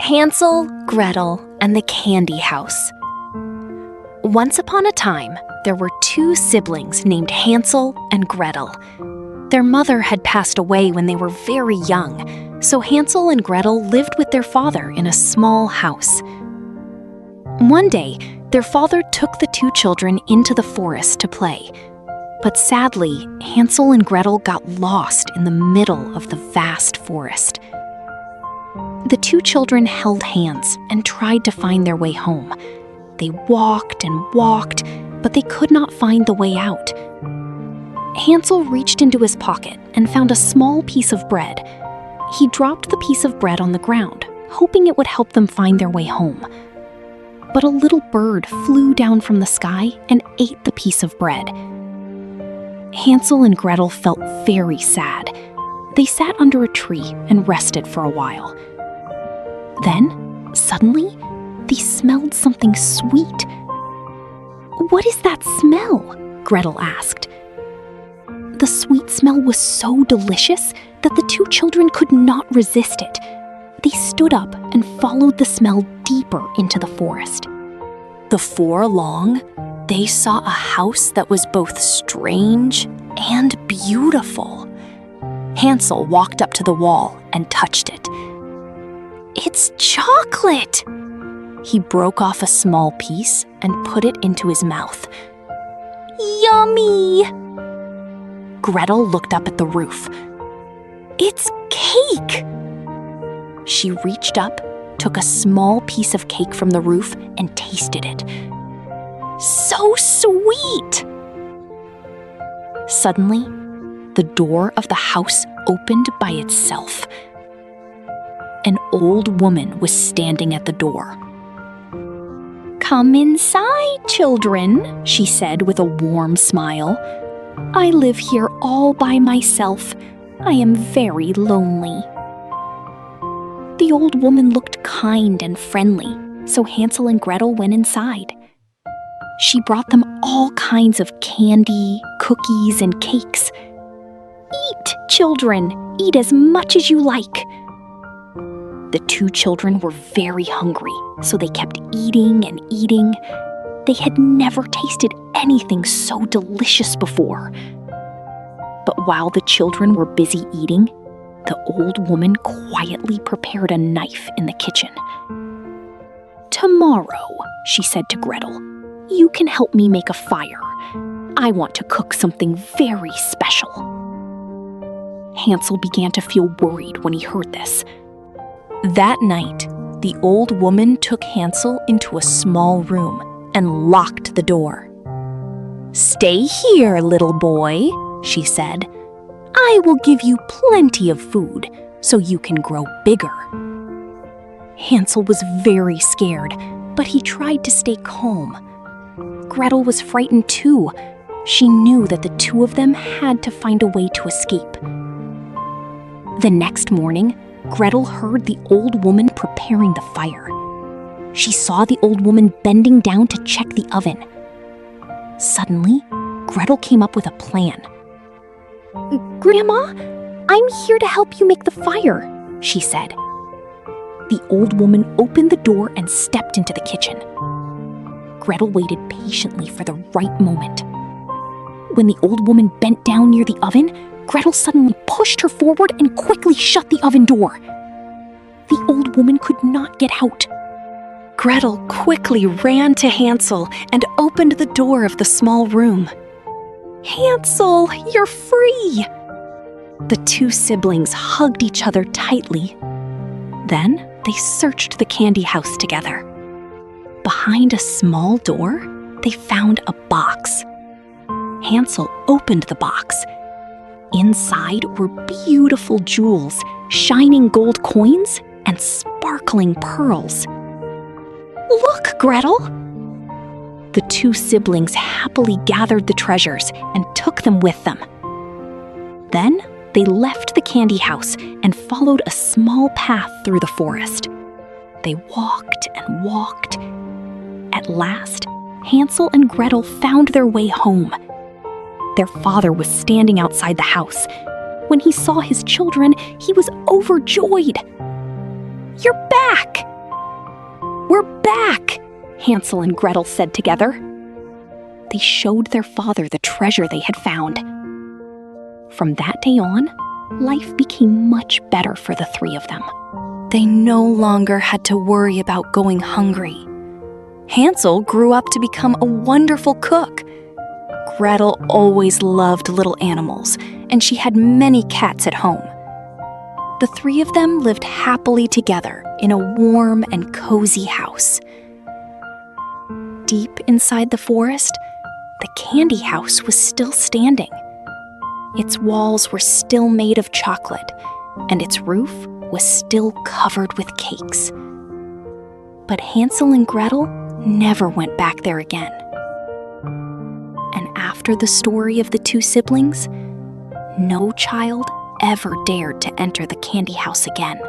Hansel, Gretel, and the Candy House. Once upon a time, there were two siblings named Hansel and Gretel. Their mother had passed away when they were very young, so Hansel and Gretel lived with their father in a small house. One day, their father took the two children into the forest to play. But sadly, Hansel and Gretel got lost in the middle of the vast forest. The two children held hands and tried to find their way home. They walked and walked, but they could not find the way out. Hansel reached into his pocket and found a small piece of bread. He dropped the piece of bread on the ground, hoping it would help them find their way home. But a little bird flew down from the sky and ate the piece of bread. Hansel and Gretel felt very sad. They sat under a tree and rested for a while. Then, suddenly, they smelled something sweet. "What is that smell?" Gretel asked. The sweet smell was so delicious that the two children could not resist it. They stood up and followed the smell deeper into the forest. Before long, they saw a house that was both strange and beautiful. Hansel walked up to the wall and touched it. "It's chocolate!" He broke off a small piece and put it into his mouth. "Yummy!" Gretel looked up at the roof. "It's cake!" She reached up, took a small piece of cake from the roof, and tasted it. "So sweet!" Suddenly, the door of the house opened by itself. An old woman was standing at the door. "Come inside, children," she said with a warm smile. "I live here all by myself. I am very lonely." The old woman looked kind and friendly, so Hansel and Gretel went inside. She brought them all kinds of candy, cookies, and cakes. "Eat, children, eat as much as you like." The two children were very hungry, so they kept eating and eating. They had never tasted anything so delicious before. But while the children were busy eating, the old woman quietly prepared a knife in the kitchen. "Tomorrow," she said to Gretel, "you can help me make a fire. I want to cook something very special." Hansel began to feel worried when he heard this. That night, the old woman took Hansel into a small room and locked the door. "Stay here, little boy," she said. "I will give you plenty of food so you can grow bigger." Hansel was very scared, but he tried to stay calm. Gretel was frightened too. She knew that the two of them had to find a way to escape. The next morning, Gretel heard the old woman preparing the fire. She saw the old woman bending down to check the oven. Suddenly, Gretel came up with a plan. "Grandma, I'm here to help you make the fire," she said. The old woman opened the door and stepped into the kitchen. Gretel waited patiently for the right moment. When the old woman bent down near the oven, Gretel suddenly pushed her forward and quickly shut the oven door. The old woman could not get out. Gretel quickly ran to Hansel and opened the door of the small room. "Hansel, you're free!" The two siblings hugged each other tightly. Then they searched the candy house together. Behind a small door, they found a box. Hansel opened the box. Inside were beautiful jewels, shining gold coins, and sparkling pearls. "Look, Gretel!" The two siblings happily gathered the treasures and took them with them. Then they left the candy house and followed a small path through the forest. They walked and walked. At last, Hansel and Gretel found their way home. Their father was standing outside the house. When he saw his children, he was overjoyed. "You're back!" "We're back!" Hansel and Gretel said together. They showed their father the treasure they had found. From that day on, life became much better for the three of them. They no longer had to worry about going hungry. Hansel grew up to become a wonderful cook. Gretel always loved little animals, and she had many cats at home. The three of them lived happily together in a warm and cozy house. Deep inside the forest, the candy house was still standing. Its walls were still made of chocolate, and its roof was still covered with cakes. But Hansel and Gretel never went back there again. And after the story of the two siblings, no child ever dared to enter the candy house again.